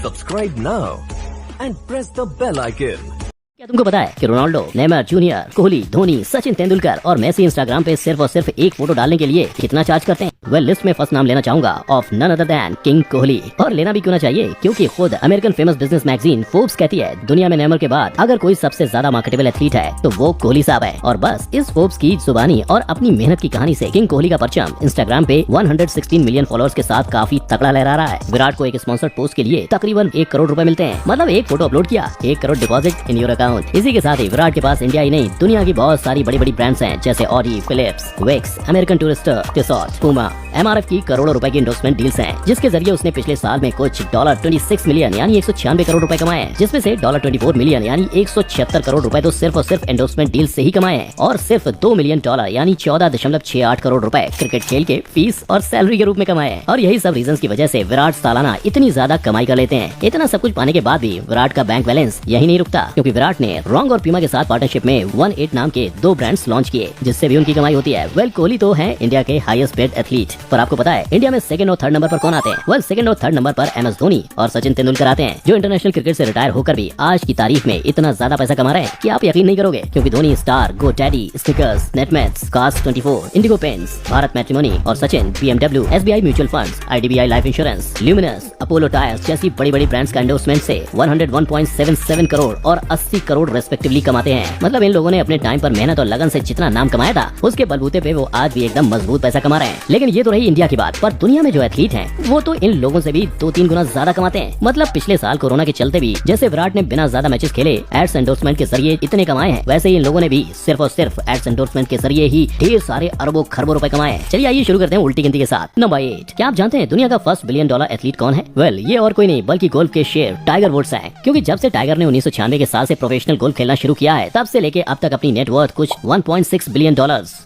Subscribe now and press the bell icon. क्या तुमको पता है कि Ronaldo, Neymar junior, Kohli, Dhoni, Sachin Tendulkar और मेसी इंस्टाग्राम पे सिर्फ और सिर्फ एक फोटो डालने के लिए कितना चार्ज करते हैं? वेल, लिस्ट में फर्स्ट नाम लेना चाहूंगा of none other than king Kohli. और लेना भी क्यों ना चाहिए, क्योंकि खुद American famous business magazine Forbes कहती है दुनिया में नेमार के बाद अगर कोई सबसे ज्यादा मार्केटेबल एथलीट है तो वो कोहली साहब है। और बस इस फोर्ब्स की जुबानी और अपनी मेहनत की कहानी से किंग कोहली का परचम इंस्टाग्राम पे 116 मिलियन फॉलोअर्स के साथ काफी तगड़ा लहरा रहा है। विराट को एक स्पॉन्सर्ड पोस्ट के लिए तकरीबन 1 करोड़ रुपए मिलते हैं। मतलब एक फोटो अपलोड किया, 1 crore deposit in your account. इसी के साथ विराट के पास इंडिया ही नहीं दुनिया की बहुत सारी बड़ी बड़ी ब्रांड्स हैं, जैसे Audi, Philips, Vicks, American Tourister, Tissot, Puma, MRF की करोड़ों रुपए की एंडोर्समेंट डील्स हैं, जिसके जरिए उसने पिछले साल में कुछ $26 मिलियन यानी 196 करोड़ रुपए कमाए हैं, जिसमें से $24 मिलियन यानी 176 करोड़ रुपए तो सिर्फ और सिर्फ एंडोर्समेंट डील से ही कमाए हैं, और सिर्फ $2 मिलियन यानी 14.68 करोड़ रुपए क्रिकेट खेल के फीस और सैलरी के रूप में कमाए हैं। और यही सब रीजंस की वजह से विराट सालाना इतनी ज्यादा कमाई कर लेते हैं। इतना सब कुछ पाने के बाद भी विराट का बैंक बैलेंस यही नहीं रुकता, क्योंकि विराट ने रॉन्ग और प्यूमा के साथ पार्टनरशिप में 18 नाम के 2 ब्रांड्स लॉन्च किए, जिससे भी उनकी कमाई होती है। वेल, कोहली तो है इंडिया के हाईएस्ट पेड एथलीट, पर आपको पता है इंडिया में सेकंड और थर्ड नंबर पर कौन आते हैं? वेल, सेकंड और थर्ड नंबर पर MS धोनी और सचिन तेंदुलकर आते हैं, जो इंटरनेशनल क्रिकेट से रिटायर होकर भी आज की तारीख में इतना ज्यादा पैसा कमा रहे हैं कि आप यकीन नहीं करोगे। क्योंकि Dhoni Star, GoDaddy, Snickers, Netmeds, cast 24, Indigo Paints, Bharat matrimony और Sachin BMW, SBI mutual funds, IDBI life insurance, Luminous, Apollo Tyres जैसी बड़ी बड़ी ब्रांड्स का एंडोर्समेंट से 101.77 करोड़ और 80 करोड़ रेस्पेक्टिवली कमाते हैं। मतलब इन लोगों ने अपने टाइम पर मेहनत और लगन से जितना नाम कमाया था, उसके बलबूते पे वो आज भी एकदम मजबूत पैसा कमा रहे हैं। लेकिन ये तो रही इंडिया की बात, पर दुनिया में जो एथलीट हैं वो तो इन लोगों से भी 2-3 गुना ज्यादा कमाते हैं। मतलब पिछले साल कोरोना के चलते भी जैसे विराट ने बिना ज्यादा मैचेस खेले एड्स एंडोर्समेंट के जरिए इतने कमाए हैं, वैसे ही इन लोगों ने भी सिर्फ और सिर्फ एड्स एंडोर्समेंट के जरिए ही ढेर सारे अरबों खरबों रुपए कमाए हैं। चलिए आइए शुरू करते हैं उल्टी गिनती के साथ। नंबर 8, क्या आप जानते हैं दुनिया का फर्स्ट $1 बिलियन एथलीट कौन है? वेल, ये और कोई नहीं बल्कि गोल्फ के शेर टाइगर वुड्स है। क्योंकि जब से टाइगर ने 1996 के साल से प्रोफेशनल गोल्फ खेलना शुरू किया है, तब से लेके अब तक अपनी नेटवर्थ कुछ $1.6 बिलियन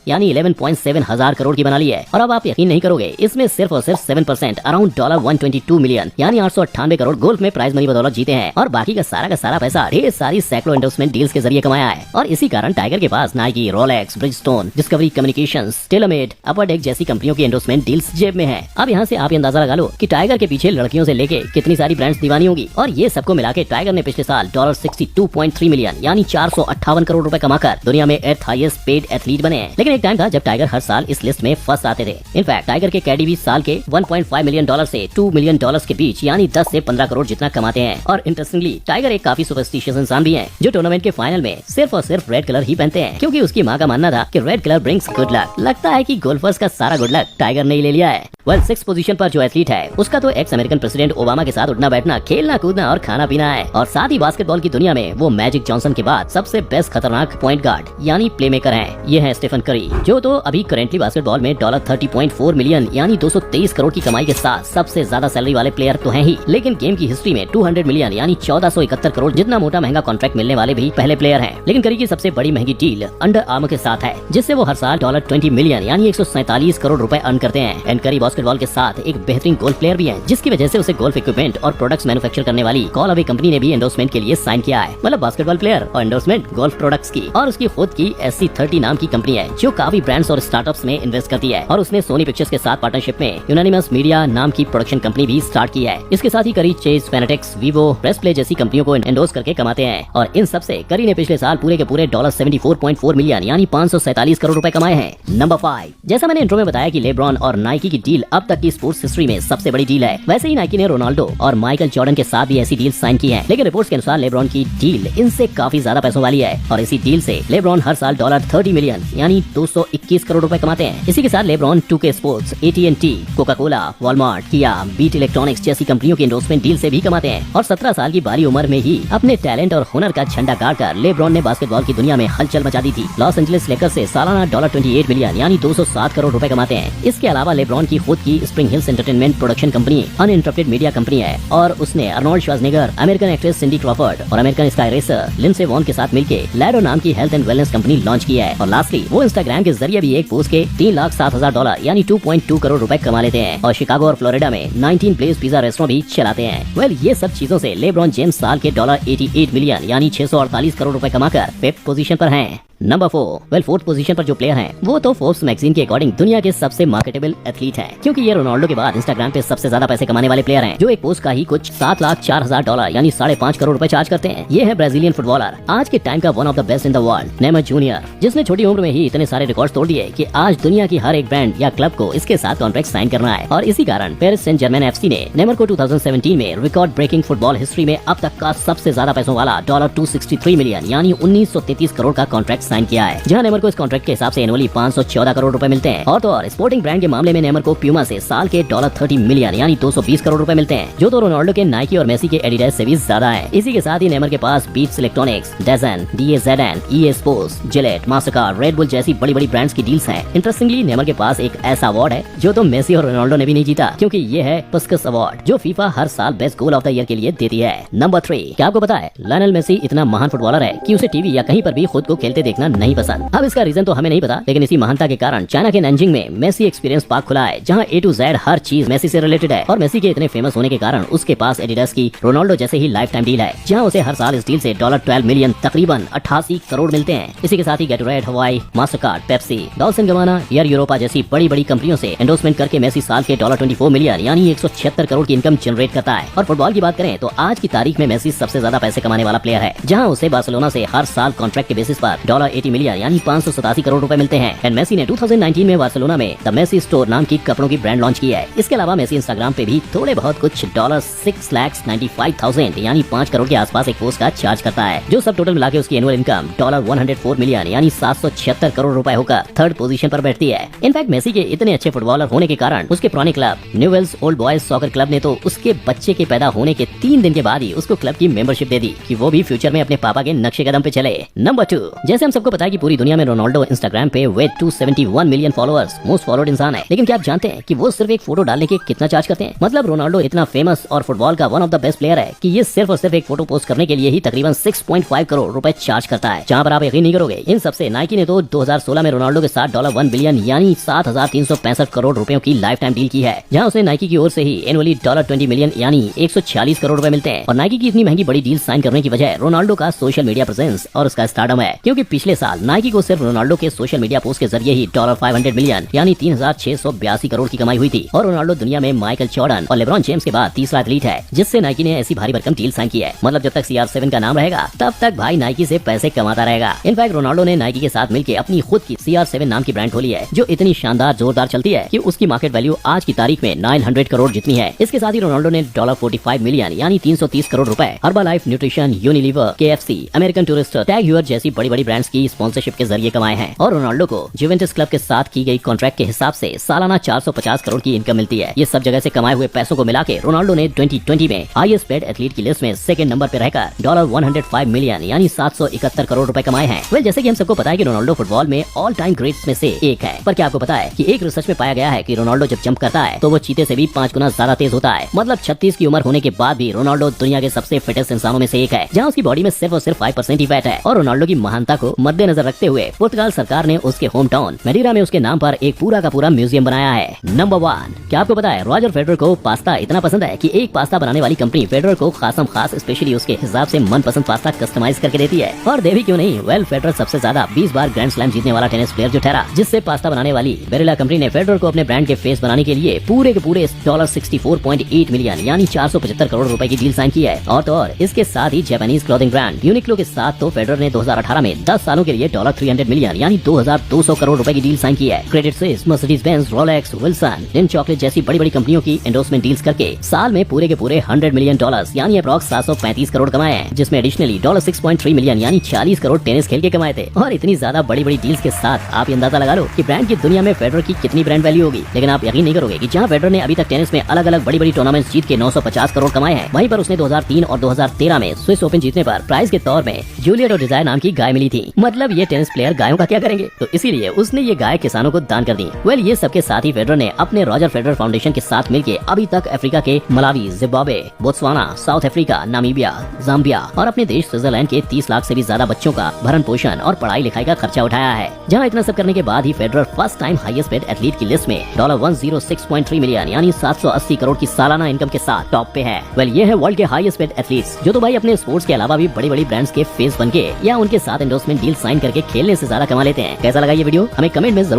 यानी 11.7 हजार करोड़ की बना ली है। और अब आप यकीन नहीं करोगे, इसमें सिर्फ और सिर्फ 7% अराउंड $122 मिलियन यानी 898 करोड़ गोल्फ में प्राइज मनी बदौलत जीते हैं, और बाकी का सारा पैसा ढेर सारी सैकड़ों एंडोर्समेंट डील्स के जरिए कमाया है। और इसी कारण टाइगर के पास Nike, Rolex, Bridgestone, Discovery Communications, TaylorMade, Upper Deck जैसी कंपनियों की एंडोर्समेंट डील्स जेब में है। अब यहाँ से आप अंदाजा लगा लो कि टाइगर के पीछे लड़कियों से लेके कितनी सारी ब्रांड्स दीवानी होगी। और ये सबको मिला के टाइगर ने पिछले साल $62.3 मिलियन यानी 458 करोड़ रुपए कमाकर दुनिया में 8th हाईएस्ट पेड एथलीट बने हैं। लेकिन एक टाइम था जब टाइगर हर साल इस लिस्ट में फर्स्ट आते थे। इनफैक्ट टाइगर के कैडी भी साल के $1.5 मिलियन से $2 मिलियन के बीच यानी 10 से 15 करोड़ जितना कमाते हैं। और इंटरेस्टिंगली टाइगर एक काफी सुपरस्टिशियस इंसान भी है, जो टूर्नामेंट के फाइनल में सिर्फ और सिर्फ रेड कलर ही पहनते हैं, क्योंकि उसकी माँ का मानना था कि red colour brings good luck. लगता है कि गोल्फर्स का सारा गुड लक टाइगर ने ही ले लिया है। वेल, 6th पोजीशन पर जो एथलीट है उसका तो एक्स अमेरिकन प्रेसिडेंट ओबामा के साथ उठना बैठना, खेलना कूदना और खाना पीना है। और साथ ही बास्केटबॉल की दुनिया में वो मैजिक जॉनसन के बाद सबसे बेस्ट खतरनाक पॉइंट गार्ड यानी प्लेमेकर हैं। ये है स्टीफन करी, जो तो अभी करेंटली बास्केटबॉल में $30.4 मिलियन यानी 223 करोड़ की कमाई के साथ सबसे ज्यादा सैलरी वाले प्लेयर तो हैं ही, लेकिन गेम की हिस्ट्री में 200 मिलियन यानी 1471 करोड़ जितना मोटा महंगा कॉन्ट्रैक्ट मिलने वाले भी पहले प्लेयर हैं। लेकिन करी की सबसे बड़ी महंगी डील अंडर आर्मर के साथ है, जिससे वो हर साल $20 मिलियन यानी 147 करोड़ रुपए अर्न करते हैं। एंड करी बास्केटबॉल के साथ एक बेहतरीन गोल्फ प्लेयर भी है, जिसकी वजह से उसे गोल्फ इक्विपमेंट और प्रोडक्ट्स मैन्युफैक्चर करने वाली कॉल अवे कंपनी ने भी एंडोर्समेंट के लिए साइन किया है। मतलब बास्केटबॉल प्लेयर और एंडोर्समेंट गोल्फ प्रोडक्ट्स की। और उसकी खुद की SC30 नाम की कंपनी है, जो काफी ब्रांड्स और स्टार्टअप्स में इन्वेस्ट करती है। और उसने सोनी पिक्चर्स के साथ पार्टनरशिप में यूनानिमस मीडिया नाम की प्रोडक्शन कंपनी भी स्टार्ट की है। इसके साथ ही करी chase, fanatics, Vivo, press play जैसी कंपनियों को एंडोर्स करके कमाते हैं। और इन सब से करी ने पिछले साल पूरे के पूरे $74.4 मिलियन यानी 547 करोड़ रुपए कमाए हैं। नंबर 5, जैसा मैंने इंट्रो में बताया कि लेब्रॉन और नाइकी की डील अब तक की स्पोर्ट्स हिस्ट्री में सबसे बड़ी डील है, वैसे ही नाइकी ने रोनाल्डो और माइकल जॉर्डन के साथ भी ऐसी डील साइन की है। लेकिन रिपोर्ट्स के अनुसार लेब्रॉन की डील इनसे काफी ज्यादा पैसों वाली है, और इसी डील से लेब्रॉन हर साल $30 मिलियन यानी 221 करोड़ रुपए कमाते हैं। इसी के साथ LeBron 2K sports, AT&T, Coca Cola, Walmart, किया, बीट इलेक्ट्रॉनिक्स जैसी कंपनियों की एंडोर्समेंट डील से भी कमाते हैं। और 17 साल की बाली उम्र में ही अपने टैलेंट और हुनर का झंडा गाड़कर लेब्रॉन ने बास्केटबॉल की दुनिया में हलचल मचा दी थी। लॉस एंजलिस लेकर्स से सालाना $28 मिलियन यानी 207 करोड़ रुपए कमाते हैं। इसके अलावा लेब्रॉन की खुद की Spring Hills entertainment production company uninterrupted media company है, और उसने Arnold Schwarzenegger, American actress Cindy Crawford और American ski racer Lindsey Vonn के साथ मिलकर लैडो नाम की health and wellness company launch की है। और लास्टली वो इंस्टाग्राम के जरिए भी एक पोस्ट के $3,07,000 यानी 2.2 करोड़ रुपए कमा लेते हैं, और शिकागो और फ्लोरिडा में 19 प्लेस पिज्जा रेस्टोरेंट भी चलाते हैं। वेल, ये सब चीजों से लेब्रॉन जेम्स साल के $88 मिलियन यानी 648 करोड़ रुपए कमाकर 5th पोजीशन पर हैं। नंबर 4 वेल फोर्थ पोजीशन पर जो प्लेयर हैं वो तो फोर्ब्स मैगजीन के अकॉर्डिंग दुनिया के सबसे मार्केटेबल एथलीट हैं, क्योंकि ये रोनाल्डो के बाद इंस्टाग्राम पे सबसे ज्यादा पैसे कमाने वाले प्लेयर हैं, जो एक पोस्ट का ही कुछ $7,04,000 यानी 5.5 करोड़ रुपए चार्ज करते हैं। ये है ब्राजीलियन फुटबॉलर, आज के टाइम का one of the best in the world, Neymar junior, जिसने छोटी उम्र में ही इतने सारे रिकॉर्ड तोड़ दिए कि आज दुनिया की हर एक ब्रांड या क्लब को इसके साथ कॉन्ट्रैक्ट साइन करना है। और इसी कारण पेरिस सेंट जर्मेन एफसी ने नेमार को 2017 में रिकॉर्ड ब्रेकिंग फुटबॉल हिस्ट्री में अब तक का सबसे ज्यादा पैसों वाला $263 मिलियन यानी 1933 करोड़ का कॉन्ट्रैक्ट साइन किया है, जहां नेमार को इस कॉन्ट्रैक्ट के हिसाब से एनुअली 514 करोड़ रुपए मिलते हैं। और तो और स्पोर्टिंग ब्रांड के मामले में नेमार को प्यूमा से साल के $30 मिलियन यानी 220 करोड़ रुपए मिलते हैं, जो तो रोनाल्डो के नाइकी और मेसी के एडिडास से भी ज्यादा है। इसी के साथ ही नेमार के पास beats electronics, डेजन, DAZN, EA sports, Gillette, Mastercard, red bull जैसी बड़ी बड़ी ब्रांड्स की डील्स हैं। इंटरेस्टिंगली नेमार के पास एक ऐसा अवार्ड है जो तो मेसी और रोनाल्डो ने भी नहीं जीता, क्योंकि ये है पुस्कस अवार्ड, जो फीफा हर साल best goal of the year के लिए देती है। नंबर 3 क्या आपको पता है लायनल मेसी इतना महान फुटबॉलर है कि उसे टीवी या कहीं पर भी खुद को खेलते देखना नहीं पसंद। अब इसका रीजन तो हमें नहीं पता, लेकिन इसी महानता के कारण चाइना के नैनजिंग में मेसी एक्सपीरियंस पार्क खुला है, जहाँ A to Z हर चीज मेसी से रिलेटेड है। और मेसी के इतने फेमस होने के कारण उसके पास एडिडास की रोनाल्डो जैसे ही लाइफ टाइम डील है, जहाँ उसे हर साल इस डील से $12 मिलियन तकरीबन 88 करोड़ मिलते हैं। इसी के साथ ही गेटोरेड, हवाई, मास्टरकार्ड, पेप्सी, डॉल्सन गवाना, एयर यूरोपा जैसी बड़ी बड़ी कंपनियों से एंडोर्समेंट करके मेसी साल के $24 मिलियन यानी 176 करोड़ की इनकम जनरेट करता है। और फुटबॉल की बात करें तो आज की तारीख में मेसी सबसे ज्यादा पैसे कमाने वाला प्लेयर है, जहाँ उसे बार्सिलोना से हर साल कॉन्ट्रैक्ट के बेसिस पर $80 मिलियन यानी 587 करोड़ रुपए मिलते हैं। एंड मेसी ने 2019 में बार्सिलोना में द मेसी स्टोर नाम की कपड़ों की ब्रांड लॉन्च की है। इसके अलावा मेसी इंस्टाग्राम पे भी थोड़े बहुत कुछ $6,95,000 यानी 5 करोड़ के आसपास एक पोस्ट का चार्ज करता है, जो सब टोटल मिला के उसकी एनुअल इनकम $104 मिलियन यानी 776 करोड़ रुपए होकर थर्ड पोजीशन पर बैठती है। इनफैक्ट मेसी के इतने अच्छे फुटबॉलर होने के कारण उसके पुराने club Newell's old boys soccer club ने तो उसके बच्चे के पैदा होने के 3 दिन के बाद ही उसको क्लब की मेंबरशिप दे दी कि वो भी फ्यूचर में अपने पापा के नक्शे कदम पे चले। नंबर 2 जैसे हम सबको पता है कि पूरी दुनिया में रोनाल्डो इंस्टाग्राम पे with 271 million followers most followed इंसान है, लेकिन क्या आप जानते हैं कि वो सिर्फ एक फोटो डालने के कितना चार्ज करते हैं? मतलब रोनाल्डो इतना फेमस और फुटबॉल का one of the best player है कि ये सिर्फ और सिर्फ एक फोटो पोस्ट करने के लिए ही तकरीबन 6.5 करोड़ रुपए चार्ज करता है। जहाँ पर आप यकीन नहीं करोगे, इन सबसे नाइकी ने तो 2016 में रोनाल्डो के साथ $1 बिलियन यानी 7,365 करोड़ रुपयों की लाइफ टाइम डील की है, जहाँ उसे नाइकी की ओर से ही एनुअली $20 मिलियन यानी 146 करोड़ रुपए मिलते हैं। और नाइकी की इतनी महंगी बड़ी डील साइन करने की वजह रोनाल्डो का सोशल मीडिया प्रेजेंस और उसका स्टारडम है, क्योंकि पिछले साल नाइकी को सिर्फ रोनाल्डो के सोशल मीडिया पोस्ट के जरिए ही $500 मिलियन यानी 3,682 करोड़ की कमाई हुई थी। और रोनाल्डो दुनिया में माइकल जॉर्डन और लेब्रॉन जेम्स के बाद तीसरा एथलीट है जिससे नाइकी ने ऐसी भारी भरकम डील साइन की है। मतलब जब तक CR7 का नाम रहेगा तब तक भाई नाइकी से पैसे कमाता रहेगा। इनफैक्ट रोनाल्डो ने नाइकी के साथ मिलकर अपनी खुद की CR7 नाम की ब्रांड खोली है, जो इतनी शानदार जोरदार चलती है कि उसकी मार्केट वैल्यू आज की तारीख में 900 करोड़ जितनी है। इसके साथ ही रोनाल्डो ने $45 मिलियन यानी 330 करोड़ रुपए Herbalife nutrition, Unilever, KFC, American Tourister, Tag Heuer जैसी बड़ी बड़ी ब्रांड्स की स्पॉन्सरशिप के जरिए कमाए हैं। और रोनाल्डो को जुवेंटस क्लब के साथ की गई कॉन्ट्रैक्ट के हिसाब से सालाना 450 करोड़ की इनकम मिलती है। ये सब जगह से कमाए हुए पैसों को मिला के रोनाल्डो ने 2020 में हाईएस्ट पेड एथलीट की लिस्ट में सेकंड नंबर पे रहकर $105 मिलियन यानी 771 करोड़ रुपए कमाए हैं। वेल जैसे कि हम सबको पता है कि रोनाल्डो फुटबॉल में ऑल टाइम ग्रेट्स में से एक है, पर क्या आपको पता है कि एक रिसर्च में पाया गया है कि रोनाल्डो जब जंप करता है तो वो चीते से भी 5 गुना ज्यादा तेज होता है। मतलब 36 की उम्र होने के बाद भी रोनाल्डो दुनिया के सबसे फिटेस्ट इंसानों में से एक है, जहाँ उसकी बॉडी में सिर्फ और सिर्फ 5% ही फैट है। और रोनाल्डो की महानता को मद्देनजर रखते हुए पुर्तगाल सरकार ने उसके होम टाउन मैडीरा में उसके नाम पर एक पूरा का पूरा म्यूजियम बनाया है। नंबर 1 क्या आपको पता है रॉजर फेडरर को पास्ता इतना पसंद है कि एक पास्ता बनाने वाली कंपनी फेडरर को खासम खास स्पेशली उसके हिसाब से मनपसंद पास्ता कस्टमाइज करके देती है। और देवी क्यों नहीं, वेल फेडरर सबसे ज्यादा 20 बार ग्रैंड स्लैम जीतने वाला टेनिस प्लेयर जो ठहरा, जिससे पास्ता बनाने वाली बेरेला कंपनी ने फेडरर को अपने ब्रांड के फेस बनाने के लिए पूरे के पूरे $64.8 मिलियन यानी 475 करोड़ रुपए की डील साइन की है। और तो और इसके साथ ही जापानीज क्लॉथिंग ब्रांड यूनिक्लो के साथ तो फेडरर ने 2018 में 10 सालों के लिए $300 मिलियन यानी 2200 करोड़ रुपए की डील साइन की है। Credit Suisse, Mercedes Benz, Rolex, Wilson, Lindt chocolate जैसी बड़ी बड़ी कंपनियों की एंडोर्समेंट डील्स करके साल में पूरे के पूरे $100 मिलियन यानी अप्रॉक्स 735 करोड़ कमाए हैं, जिसमें एडिशनली $6.3 मिलियन यानी 40 करोड़ टेनिस खेल के कमाए थे। और इतनी ज्यादा बड़ी बड़ी डील्स के साथ आप अंदाजा लगा लो कि ब्रांड की दुनिया में फेडरर की कितनी ब्रांड वैल्यू होगी। लेकिन आप यकीन नहीं करोगे कि जहाँ फेडरर ने अभी तक टेनिस में अलग अलग बड़ी बड़ी टूर्नामेंट्स जीत के 950 करोड़ कमाए हैं, वहीं पर उसने 2003 और 2013 में स्विस ओपन जीतने पर प्राइज के तौर में जूलियट और डिजायर नाम की गाय मिली थी। मतलब ये टेनिस प्लेयर गायों का क्या करेंगे, तो इसीलिए उसने ये गाय किसानों को दान कर दी। वेल ये सबके साथ ही फेडरर ने अपने रॉजर फेडरर फाउंडेशन के साथ मिलकर अभी तक अफ्रीका के Malawi, Zimbabwe, Botswana, south Africa, Namibia, Zambia और अपने देश स्विट्जरलैंड के 30 लाख से भी ज्यादा बच्चों का भरण पोषण और पढ़ाई लिखाई का खर्चा उठाया है। जहां इतना सब करने के बाद ही Federer first time highest paid athlete की लिस्ट में $106.3 मिलियन यानी 780 करोड़ की सालाना इनकम के साथ टॉप पे है। वेल ये है वर्ल्ड के हाईएस्ट पेड एथलीट्स, जो तो भाई अपने स्पोर्ट्स के अलावा भी बड़ी बड़ी ब्रांड्स के फेस बन के या उनके साथ एंडोर्समेंट डील साइन करके खेलने से ज्यादा कमा लेते हैं। कैसा लगा ये वीडियो हमें कमेंट में जरूर